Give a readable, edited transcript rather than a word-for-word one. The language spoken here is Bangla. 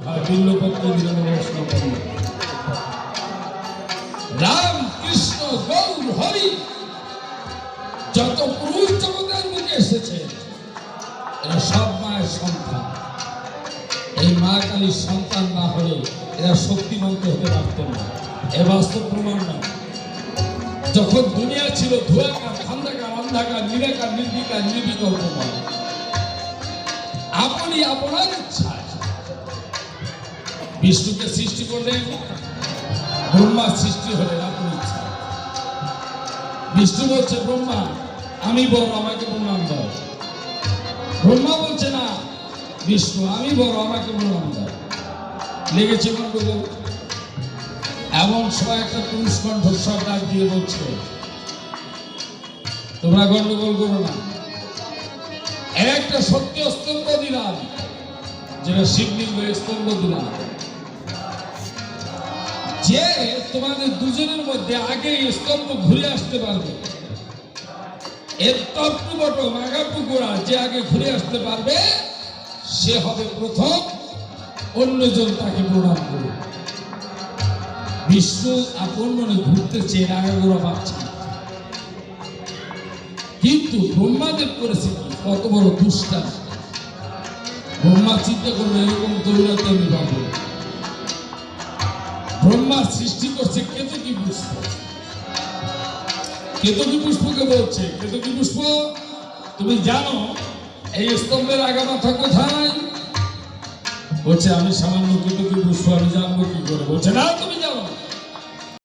বিল্লপত্র দিলেন বৈষ্ণব পণ্ডিত। রাম কৃষ্ণ গৌর হরি যত পুরুষ জগতের মুখে এসেছে এরা সব মায়ের সন্তান। এই মা কালীর সন্তান না হলে এরা শক্তিমন্ত হতে পারত না। এ বাস্তব প্রমাণ না। যখন দুনিয়া ছিল ধোঁয়াকার, ঠান্ডাকার, অন্ধকার, নিরাকার, নির্বিকার, নির্বিকল্পময়, আপনি আপনার ইচ্ছায় বিষ্ণুকে সৃষ্টি করলেন, ব্রহ্মার সৃষ্টি হলেন আপনার ইচ্ছা। বিষ্ণু বলছে ব্রহ্মা আমি বড়, আমাকে প্রণাম দাও। ব্রহ্মা বলছে না বিষ্ণু আমি বড়, আমাকে প্রণাম দাও। লেগেছে গন্ডগোল। এমন সময় একটা পুরুষ কণ্ঠস্বর ডাক দিয়ে বলছে তোমরা গন্ডগোল করো না, একটা সত্য স্তম্ভ দিলাম, যেটা শিবলিঙ্গ স্তম্ভ দিলাম, যে তোমাদের দুজনের মধ্যে আগে স্তম্ভ ঘুরে আসতে পারবে, এর টপটু বটম আগাটু গোড়া যে আগে ঘুরে আসতে পারবে সে হবে প্রথম, অন্যজন তাকে প্রণাম করবে। বিষ্ণু আপন মনে ঘুরতে চেয়ে আগাগোড়া পাচ্ছে, কিন্তু ব্রহ্মাদেব করেছে কি কত বড় দুষ্টা। ব্রহ্মা চিন্তা করবে এরকম দৌড়াতে আমি পাবো। ব্রহ্মা সৃষ্টি করছে কেতকী পুষ্প। কেতকী পুষ্পকে বলছে কেতকী পুষ্প তুমি জানো এই স্তম্ভের আগা মাথা কোথায়? বলছে আমি সামান্য কেতকী পুষ্প, আমি জানবো কি করে? বলছে না তুমি